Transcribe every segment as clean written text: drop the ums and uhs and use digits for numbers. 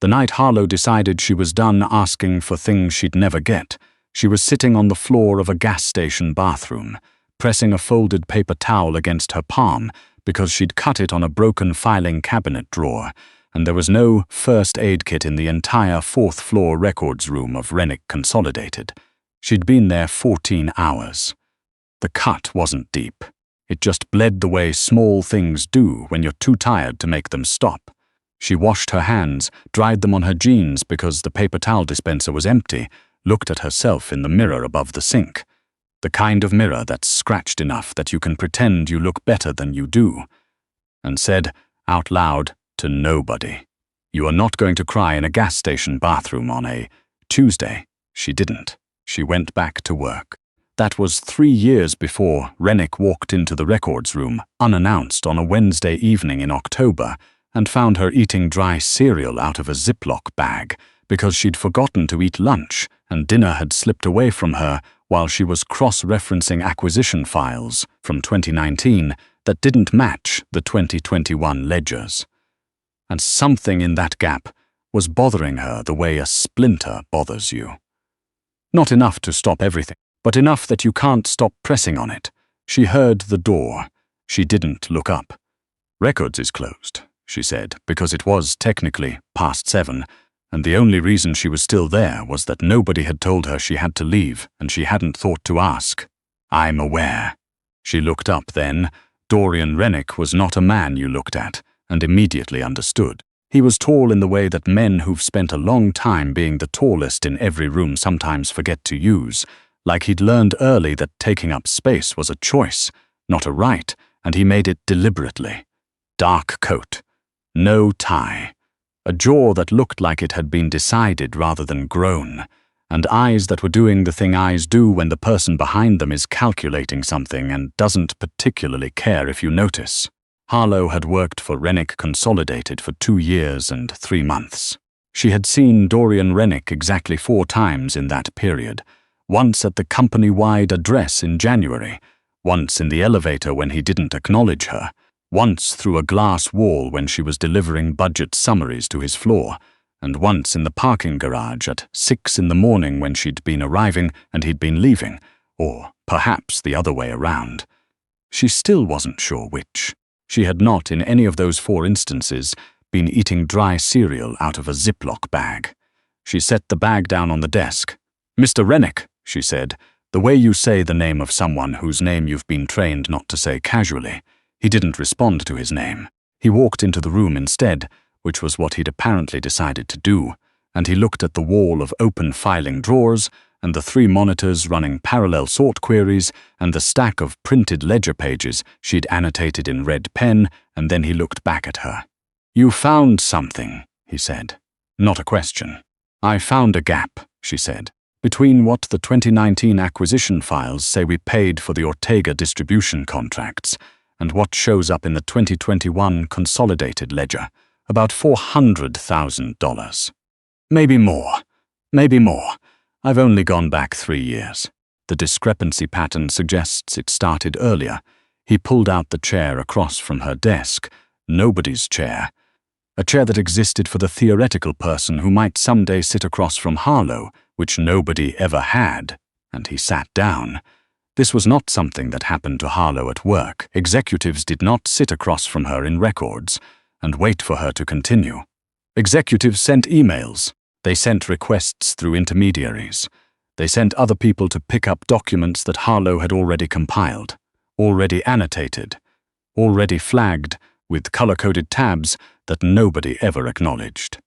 The night Harlow decided she was done asking for things she'd never get, she was sitting on the floor of a gas station bathroom, pressing a folded paper towel against her palm because she'd cut it on a broken filing cabinet drawer, and there was no first aid kit in the entire fourth-floor records room of Rennick Consolidated. She'd been there 14 hours. The cut wasn't deep. It just bled the way small things do when you're too tired to make them stop. She washed her hands, dried them on her jeans because the paper towel dispenser was empty, looked at herself in the mirror above the sink. The kind of mirror that's scratched enough that you can pretend you look better than you do. And said, out loud, to nobody, "You are not going to cry in a gas station bathroom on a Tuesday." She didn't. She went back to work. That was 3 years before Rennick walked into the records room, unannounced on a Wednesday evening in October, and found her eating dry cereal out of a Ziploc bag because she'd forgotten to eat lunch and dinner had slipped away from her while she was cross-referencing acquisition files from 2019 that didn't match the 2021 ledgers. And something in that gap was bothering her the way a splinter bothers you. Not enough to stop everything, but enough that you can't stop pressing on it. She heard the door. She didn't look up. "Records is closed," she said, because it was technically past 7, and the only reason she was still there was that nobody had told her she had to leave, and she hadn't thought to ask. "I'm aware." She looked up then. Dorian Rennick was not a man you looked at, and immediately understood. He was tall in the way that men who've spent a long time being the tallest in every room sometimes forget to use, like he'd learned early that taking up space was a choice, not a right, and he made it deliberately. Dark coat. No tie. A jaw that looked like it had been decided rather than grown, and eyes that were doing the thing eyes do when the person behind them is calculating something and doesn't particularly care if you notice. Harlow had worked for Rennick Consolidated for 2 years and 3 months. She had seen Dorian Rennick exactly 4 times in that period, once at the company-wide address in January, once in the elevator when he didn't acknowledge her, once through a glass wall when she was delivering budget summaries to his floor, and once in the parking garage at 6 in the morning when she'd been arriving and he'd been leaving, or perhaps the other way around. She still wasn't sure which. She had not, in any of those 4 instances, been eating dry cereal out of a Ziploc bag. She set the bag down on the desk. "Mr. Rennick," she said, "the way you say the name of someone whose name you've been trained not to say casually." He didn't respond to his name. He walked into the room instead, which was what he'd apparently decided to do, and he looked at the wall of open filing drawers and the 3 monitors running parallel sort queries and the stack of printed ledger pages she'd annotated in red pen, and then he looked back at her. "You found something," he said. Not a question. "I found a gap," she said, "between what the 2019 acquisition files say we paid for the Ortega distribution contracts and what shows up in the 2021 consolidated ledger, about $400,000. Maybe more. Maybe more. I've only gone back 3 years. The discrepancy pattern suggests it started earlier." He pulled out the chair across from her desk, nobody's chair. A chair that existed for the theoretical person who might someday sit across from Harlow, which nobody ever had, and he sat down. This was not something that happened to Harlow at work. Executives did not sit across from her in records and wait for her to continue. Executives sent emails. They sent requests through intermediaries. They sent other people to pick up documents that Harlow had already compiled, already annotated, already flagged with color-coded tabs that nobody ever acknowledged.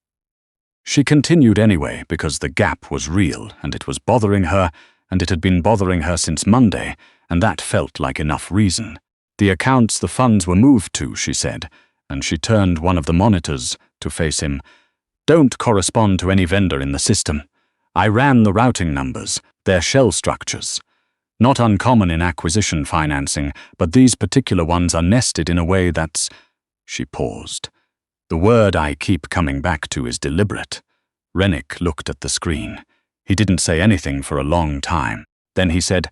She continued anyway because the gap was real and it was bothering her, and it had been bothering her since Monday, and that felt like enough reason. The accounts the funds were moved to, she said, and she turned one of the monitors to face him, "don't correspond to any vendor in the system. I ran the routing numbers, their shell structures. Not uncommon in acquisition financing, but these particular ones are nested in a way that's—" She paused. "The word I keep coming back to is deliberate." Rennick looked at the screen. He didn't say anything for a long time. Then he said,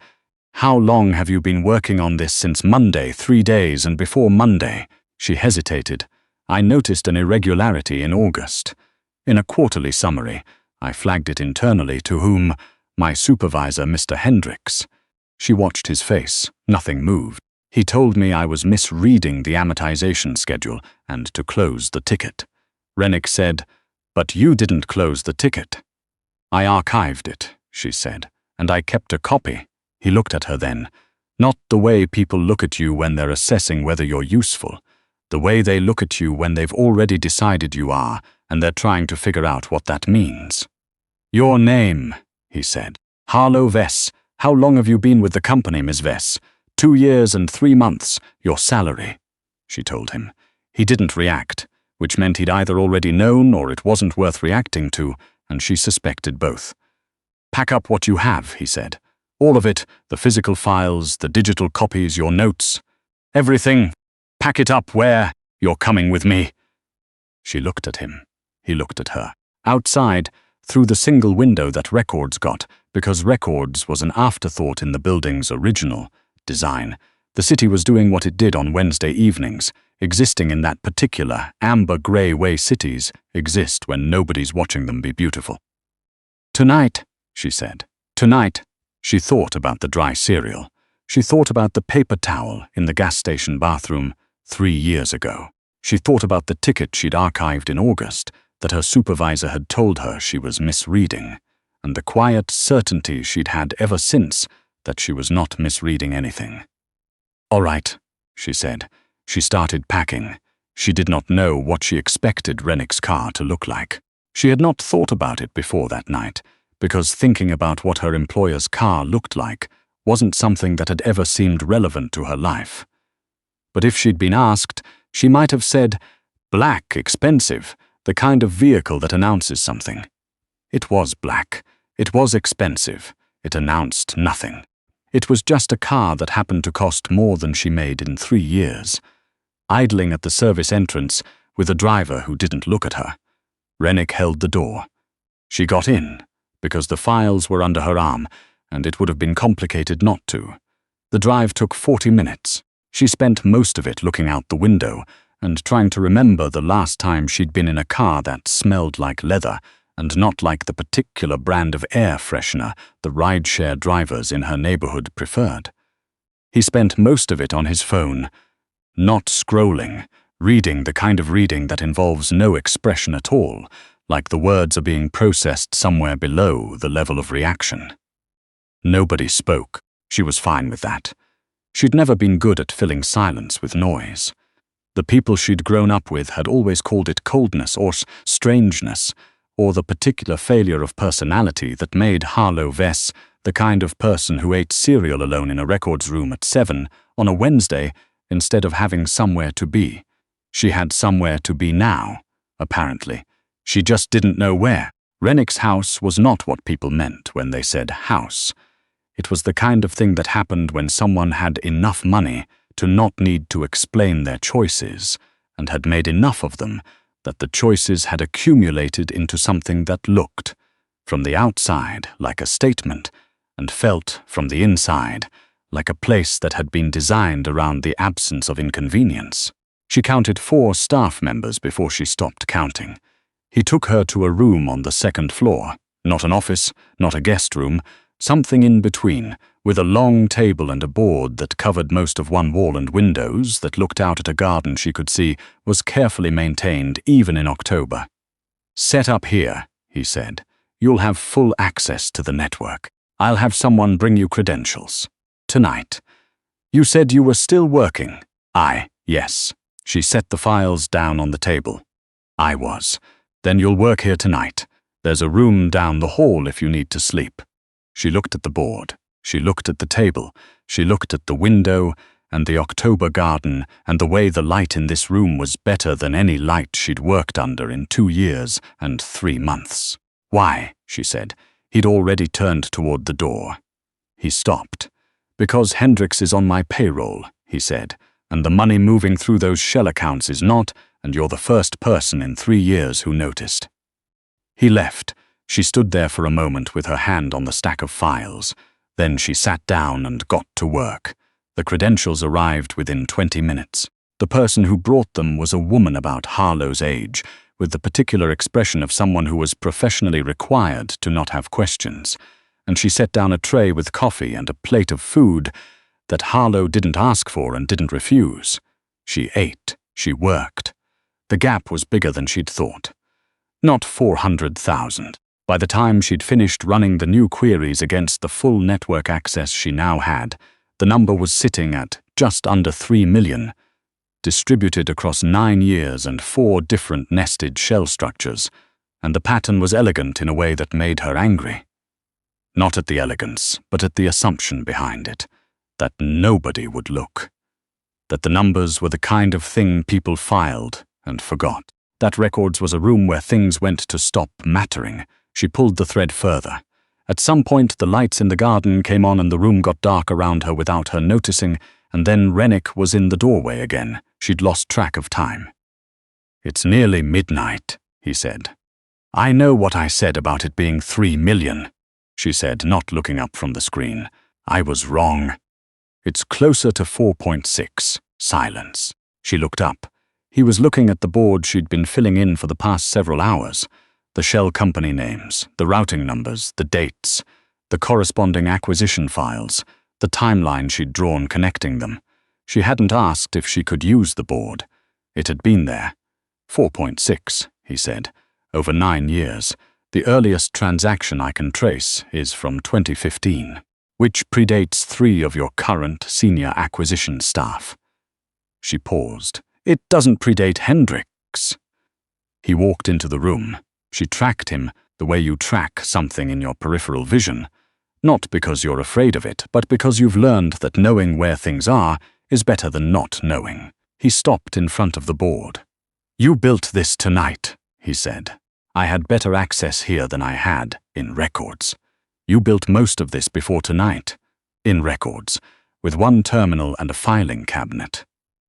"How long have you been working on this? Since Monday, 3 days, and before Monday?" She hesitated. "I noticed an irregularity in August." In a quarterly summary, I flagged it internally to whom? My supervisor, Mr. Hendricks. She watched his face. Nothing moved. He told me I was misreading the amortization schedule and to close the ticket. Rennick said, "But you didn't close the ticket." "I archived it," she said, "and I kept a copy." He looked at her then. "Not the way people look at you when they're assessing whether you're useful. The way they look at you when they've already decided you are, and they're trying to figure out what that means." "Your name," he said. "Harlow Vess. How long have you been with the company, Ms. Vess?" 2 years and 3 months. "Your salary," she told him. He didn't react, which meant he'd either already known or it wasn't worth reacting to, and she suspected both. "Pack up what you have," he said. "All of it, the physical files, the digital copies, your notes. Everything. Pack it up where? You're coming with me." She looked at him. He looked at her. Outside, through the single window that Records got, because Records was an afterthought in the building's original design, the city was doing what it did on Wednesday evenings, existing in that particular amber-grey way cities exist when nobody's watching them be beautiful. "Tonight," she said. "Tonight." She thought about the dry cereal. She thought about the paper towel in the gas station bathroom 3 years ago. She thought about the ticket she'd archived in August that her supervisor had told her she was misreading, and the quiet certainty she'd had ever since that she was not misreading anything. "All right," she said. She started packing. She did not know what she expected Rennick's car to look like. She had not thought about it before that night, because thinking about what her employer's car looked like wasn't something that had ever seemed relevant to her life. But if she'd been asked, she might have said, "Black, expensive, the kind of vehicle that announces something." It was black. It was expensive. It announced nothing. It was just a car that happened to cost more than she made in 3 years. Idling at the service entrance with a driver who didn't look at her. Rennick held the door. She got in, because the files were under her arm, and it would have been complicated not to. The drive took 40 minutes. She spent most of it looking out the window and trying to remember the last time she'd been in a car that smelled like leather and not like the particular brand of air freshener the rideshare drivers in her neighborhood preferred. He spent most of it on his phone, not scrolling, reading the kind of reading that involves no expression at all, like the words are being processed somewhere below the level of reaction. Nobody spoke. She was fine with that. She'd never been good at filling silence with noise. The people she'd grown up with had always called it coldness or strangeness, or the particular failure of personality that made Harlow Vess the kind of person who ate cereal alone in a records room at 7 on a Wednesday instead of having somewhere to be. She had somewhere to be now, apparently. She just didn't know where. Rennick's house was not what people meant when they said house. It was the kind of thing that happened when someone had enough money to not need to explain their choices, and had made enough of them that the choices had accumulated into something that looked, from the outside, like a statement, and felt, from the inside, like a place that had been designed around the absence of inconvenience. She counted 4 staff members before she stopped counting. He took her to a room on the 2nd floor, not an office, not a guest room, something in between, with a long table and a board that covered most of one wall and windows that looked out at a garden she could see was carefully maintained even in October. "Set up here," he said. "You'll have full access to the network. I'll have someone bring you credentials. Tonight. You said you were still working." Yes. She set the files down on the table. "I was. Then you'll work here tonight. There's a room down the hall if you need to sleep." She looked at the board. She looked at the table. She looked at the window and the October garden and the way the light in this room was better than any light she'd worked under in 2 years and 3 months. "Why?" she said. He'd already turned toward the door. He stopped. "Because Hendricks is on my payroll," he said, "and the money moving through those shell accounts is not, and you're the first person in 3 years who noticed." He left. She stood there for a moment with her hand on the stack of files. Then she sat down and got to work. The credentials arrived within 20 minutes. The person who brought them was a woman about Harlow's age, with the particular expression of someone who was professionally required to not have questions, and she set down a tray with coffee and a plate of food that Harlow didn't ask for and didn't refuse. She ate, she worked. The gap was bigger than she'd thought. Not 400,000. By the time she'd finished running the new queries against the full network access she now had, the number was sitting at just under 3 million, distributed across 9 years and 4 different nested shell structures, and the pattern was elegant in a way that made her angry. Not at the elegance, but at the assumption behind it, that nobody would look. That the numbers were the kind of thing people filed and forgot. That records was a room where things went to stop mattering. She pulled the thread further. At some point, the lights in the garden came on and the room got dark around her without her noticing, and then Rennick was in the doorway again. She'd lost track of time. "It's nearly midnight," he said. "I know what I said about it being 3 million, she said, not looking up from the screen. "I was wrong. It's closer to 4.6. Silence. She looked up. He was looking at the board she'd been filling in for the past several hours. The shell company names, the routing numbers, the dates, the corresponding acquisition files, the timeline she'd drawn connecting them. She hadn't asked if she could use the board. It had been there. 4.6, he said, over 9 years. The earliest transaction I can trace is from 2015, which predates 3 of your current senior acquisition staff. She paused. "It doesn't predate Hendricks." He walked into the room. She tracked him the way you track something in your peripheral vision, not because you're afraid of it, but because you've learned that knowing where things are is better than not knowing. He stopped in front of the board. "You built this tonight," he said. "I had better access here than I had in records. You built most of this before tonight, in records, with 1 terminal and a filing cabinet."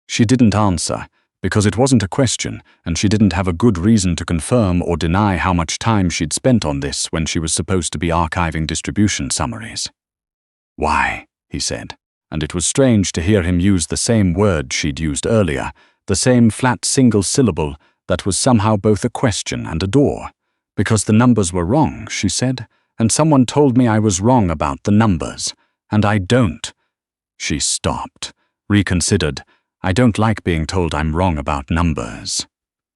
She didn't answer, because it wasn't a question, and she didn't have a good reason to confirm or deny how much time she'd spent on this when she was supposed to be archiving distribution summaries. "Why?" he said, and it was strange to hear him use the same word she'd used earlier, the same flat single syllable that was somehow both a question and a door. "Because the numbers were wrong," she said, "and someone told me I was wrong about the numbers, and I don't." She stopped, reconsidered. "I don't like being told I'm wrong about numbers."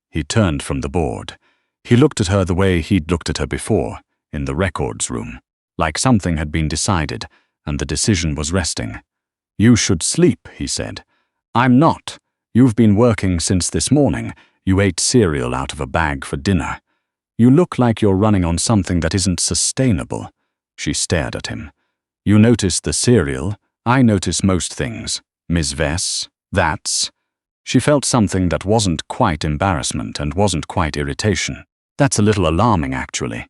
He turned from the board. He looked at her the way he'd looked at her before, in the records room, like something had been decided, and the decision was resting. "You should sleep," he said. "I'm not. You've been working since this morning. You ate cereal out of a bag for dinner. You look like you're running on something that isn't sustainable." She stared at him. "You notice the cereal. I notice most things. Ms. Vess. That's..." She felt something that wasn't quite embarrassment and wasn't quite irritation. "That's a little alarming, actually."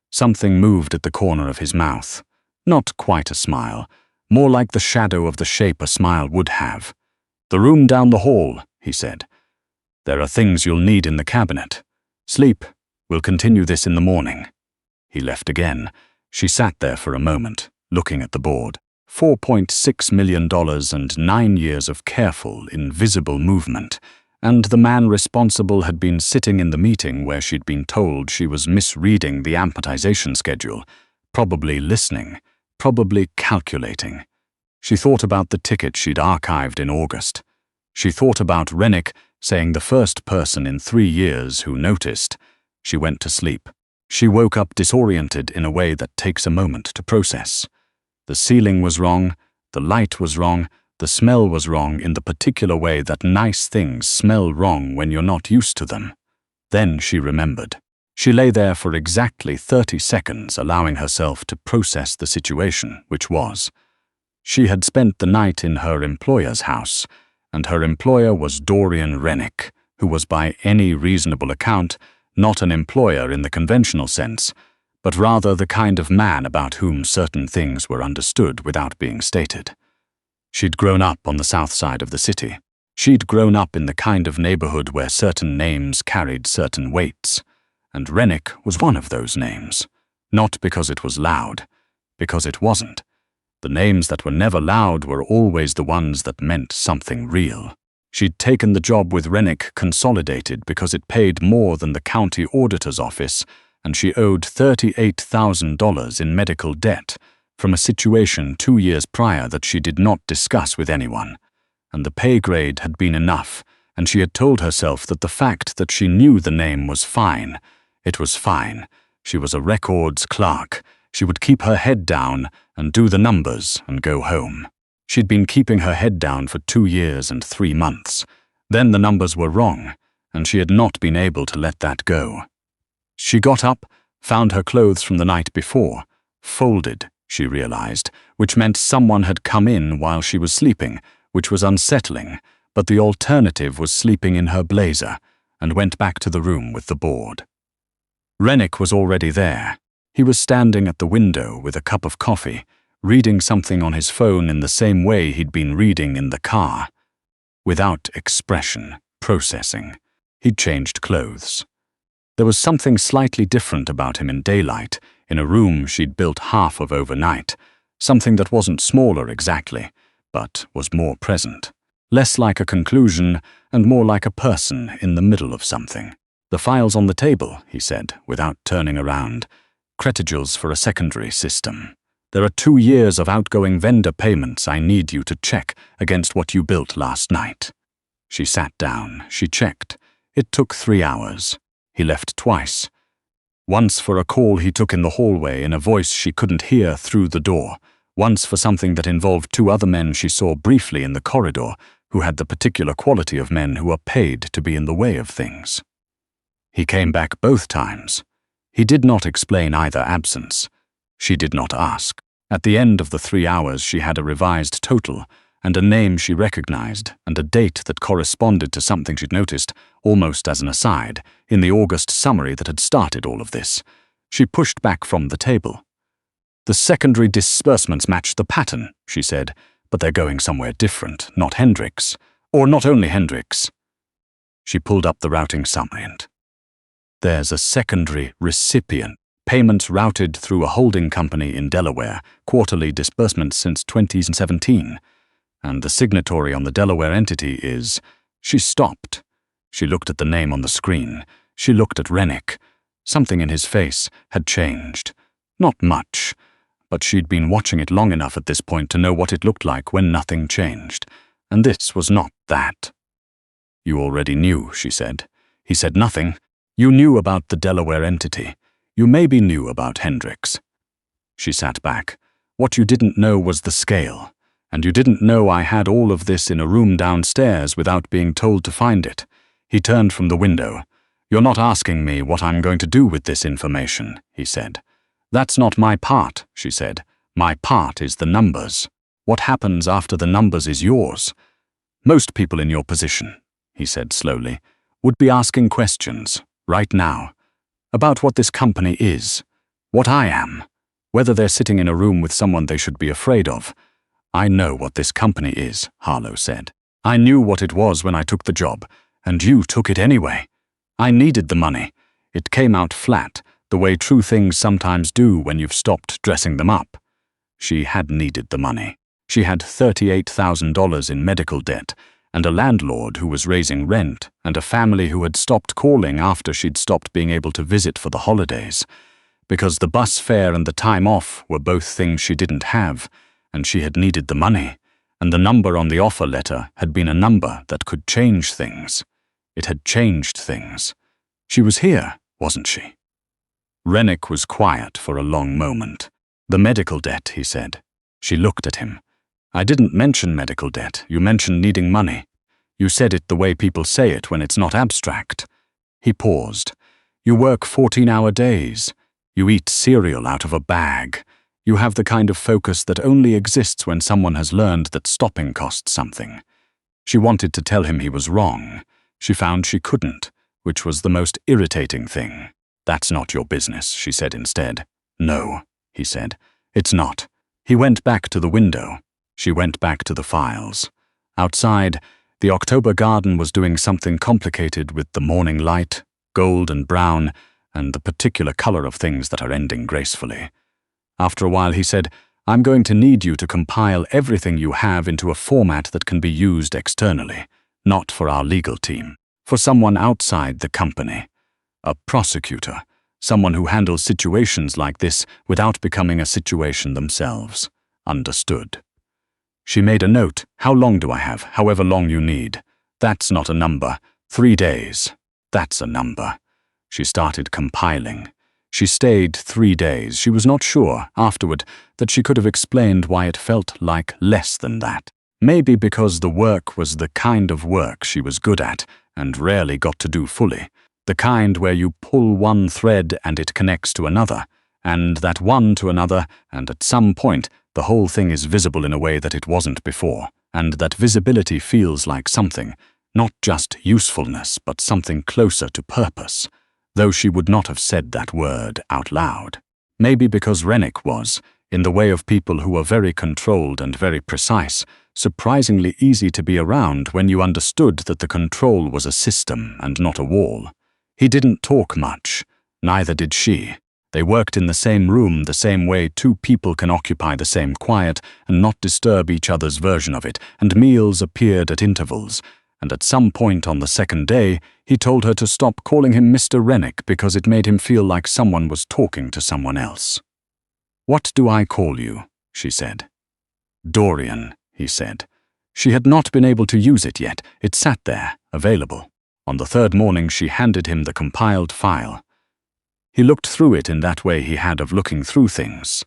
Something moved at the corner of his mouth. Not quite a smile, more like the shadow of the shape a smile would have. "The room down the hall," he said. "There are things you'll need in the cabinet. Sleep. We'll continue this in the morning." He left again. She sat there for a moment, looking at the board. $4.6 million and 9 years of careful, invisible movement, and the man responsible had been sitting in the meeting where she'd been told she was misreading the amortization schedule, probably listening, probably calculating. She thought about the ticket she'd archived in August. She thought about Rennick saying the first person in 3 years who noticed. She went to sleep. She woke up disoriented in a way that takes a moment to process. The ceiling was wrong, the light was wrong, the smell was wrong in the particular way that nice things smell wrong when you're not used to them. Then she remembered. She lay there for exactly 30 seconds, allowing herself to process the situation, which was. She had spent the night in her employer's house, and her employer was Dorian Rennick, who was by any reasonable account not an employer in the conventional sense, but rather the kind of man about whom certain things were understood without being stated. She'd grown up on the south side of the city. She'd grown up in the kind of neighborhood where certain names carried certain weights, and Rennick was one of those names. Not because it was loud, because it wasn't. The names that were never loud were always the ones that meant something real. She'd taken the job with Rennick Consolidated because it paid more than the county auditor's office, and she owed $38,000 in medical debt from a situation 2 years prior that she did not discuss with anyone. And the pay grade had been enough, and she had told herself that the fact that she knew the name was fine. It was fine. She was a records clerk. She would keep her head down and do the numbers and go home. She'd been keeping her head down for 2 years and 3 months. Then the numbers were wrong, and she had not been able to let that go. She got up, found her clothes from the night before, folded, she realized, which meant someone had come in while she was sleeping, which was unsettling, but the alternative was sleeping in her blazer, and went back to the room with the board. Rennick was already there. He was standing at the window with a cup of coffee, reading something on his phone in the same way he'd been reading in the car. Without expression, processing. He'd changed clothes. There was something slightly different about him in daylight, in a room she'd built half of overnight, something that wasn't smaller exactly, but was more present. Less like a conclusion and more like a person in the middle of something. "The file's on the table," he said, without turning around. "Credentials for a secondary system. There are 2 years of outgoing vendor payments I need you to check against what you built last night." She sat down. She checked. It took 3 hours. He left twice. Once for a call he took in the hallway in a voice she couldn't hear through the door. Once for something that involved 2 other men she saw briefly in the corridor, who had the particular quality of men who are paid to be in the way of things. He came back both times. He did not explain either absence. She did not ask. At the end of the 3 hours she had a revised total, and a name she recognized, and a date that corresponded to something she'd noticed, almost as an aside, in the August summary that had started all of this. She pushed back from the table. "The secondary disbursements match the pattern," she said, "but they're going somewhere different, not Hendricks. Or not only Hendricks." She pulled up the routing summary. "There's a secondary recipient. Payments routed through a holding company in Delaware, quarterly disbursements since 2017. And the signatory on the Delaware entity is..." She stopped. She looked at the name on the screen. She looked at Rennick. Something in his face had changed. Not much, but she'd been watching it long enough at this point to know what it looked like when nothing changed. And this was not that. "You already knew," she said. He said nothing. "You knew about the Delaware entity. You maybe knew about Hendricks." She sat back. "What you didn't know was the scale. And you didn't know I had all of this in a room downstairs without being told to find it." He turned from the window. "You're not asking me what I'm going to do with this information," he said. "That's not my part," she said. "My part is the numbers. What happens after the numbers is yours. Most people in your position," he said slowly, "would be asking questions, right now, about what this company is, what I am, whether they're sitting in a room with someone they should be afraid of. I know what this company is," Harlow said. "I knew what it was when I took the job, and you took it anyway. I needed the money. It came out flat, the way true things sometimes do when you've stopped dressing them up." She had needed the money. She had $38,000 in medical debt, and a landlord who was raising rent, and a family who had stopped calling after she'd stopped being able to visit for the holidays. Because the bus fare and the time off were both things she didn't have, and she had needed the money, and the number on the offer letter had been a number that could change things. It had changed things. She was here, wasn't she? Rennick was quiet for a long moment. "The medical debt," he said. She looked at him. "I didn't mention medical debt. You mentioned needing money. You said it the way people say it when it's not abstract." He paused. "You work 14-hour days. You eat cereal out of a bag. You have the kind of focus that only exists when someone has learned that stopping costs something." She wanted to tell him he was wrong. She found she couldn't, which was the most irritating thing. "That's not your business," she said instead. "No," he said. "It's not." He went back to the window. She went back to the files. Outside, the October garden was doing something complicated with the morning light, gold and brown, and the particular color of things that are ending gracefully. After a while he said, "I'm going to need you to compile everything you have into a format that can be used externally. not for our legal team, for someone outside the company. A prosecutor, someone who handles situations like this without becoming a situation themselves. Understood. She made a note. How long do I have? However long you need. That's not a number. 3 days. That's a number. She started compiling. She stayed 3 days. She was not sure, afterward, that she could have explained why it felt like less than that. Maybe because the work was the kind of work she was good at and rarely got to do fully. The kind where you pull one thread and it connects to another, and that one to another, and at some point, the whole thing is visible in a way that it wasn't before, and that visibility feels like something, not just usefulness, but something closer to purpose, though she would not have said that word out loud. Maybe because Rennick was, in the way of people who are very controlled and very precise, surprisingly easy to be around when you understood that the control was a system and not a wall. He didn't talk much, neither did she. They worked in the same room the same way two people can occupy the same quiet and not disturb each other's version of it, and meals appeared at intervals, and at some point on the second day, he told her to stop calling him Mr. Rennick because it made him feel like someone was talking to someone else. "What do I call you?" she said. "Dorian," he said. She had not been able to use it yet. It sat there, available. On the third morning, she handed him the compiled file. He looked through it in that way he had of looking through things,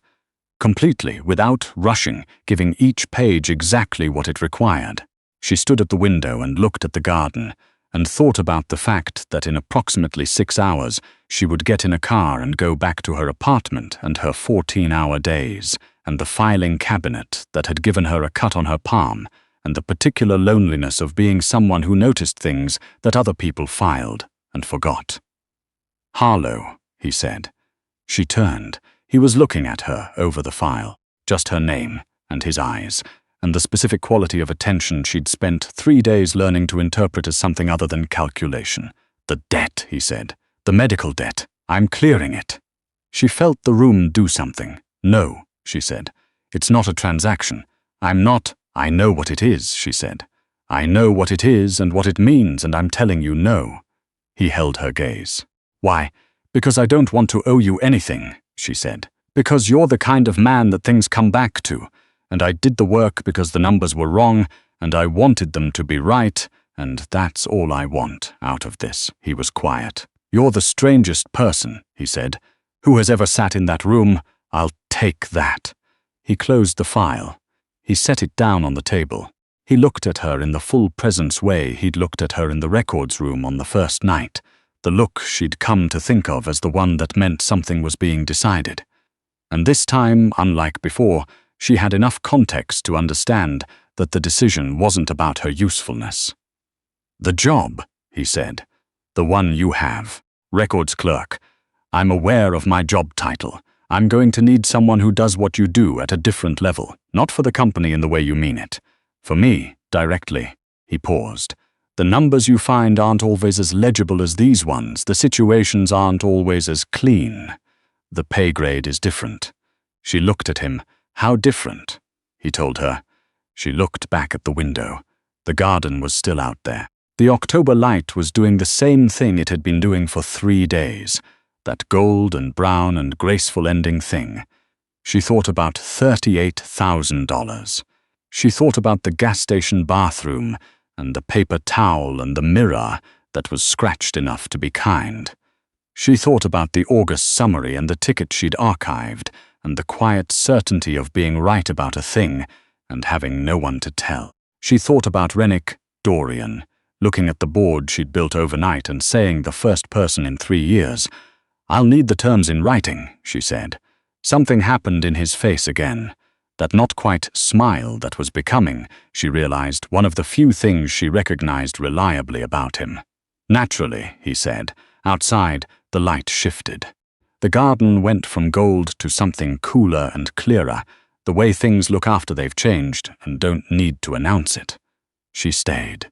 completely, without rushing, giving each page exactly what it required. She stood at the window and looked at the garden, and thought about the fact that in approximately 6 hours she would get in a car and go back to her apartment and her 14-hour days, and the filing cabinet that had given her a cut on her palm, and the particular loneliness of being someone who noticed things that other people filed and forgot. "Harlow," he said. She turned. He was looking at her over the file, just her name and his eyes, and the specific quality of attention she'd spent 3 days learning to interpret as something other than calculation. "The debt," he said. "The medical debt. I'm clearing it." She felt the room do something. "No," she said. "It's not a transaction. I know what it is," she said. "I know what it is and what it means, and I'm telling you no." He held her gaze. "Why? Because I don't want to owe you anything," she said. "Because you're the kind of man that things come back to, and I did the work because the numbers were wrong, and I wanted them to be right, and that's all I want out of this." He was quiet. "You're the strangest person," he said, "who has ever sat in that room. I'll take that." He closed the file. He set it down on the table. He looked at her in the full presence way he'd looked at her in the records room on the first night, the look she'd come to think of as the one that meant something was being decided. And this time, unlike before, she had enough context to understand that the decision wasn't about her usefulness. "The job," he said, "the one you have, records clerk. I'm aware of my job title. I'm going to need someone who does what you do at a different level, not for the company in the way you mean it. For me, directly." He paused. "The numbers you find aren't always as legible as these ones. The situations aren't always as clean. The pay grade is different." She looked at him. "How different?" he told her. She looked back at the window. The garden was still out there. The October light was doing the same thing it had been doing for 3 days, that gold and brown and graceful ending thing. She thought about $38,000. She thought about the gas station bathroom and the paper towel and the mirror that was scratched enough to be kind. She thought about the August summary and the ticket she'd archived, and the quiet certainty of being right about a thing and having no one to tell. She thought about Rennick, Dorian, looking at the board she'd built overnight and saying the first person in 3 years. "I'll need the terms in writing," she said. Something happened in his face again. That not quite smile that was becoming, she realized, one of the few things she recognized reliably about him. "Naturally," he said. Outside, the light shifted. The garden went from gold to something cooler and clearer, the way things look after they've changed and don't need to announce it. She stayed.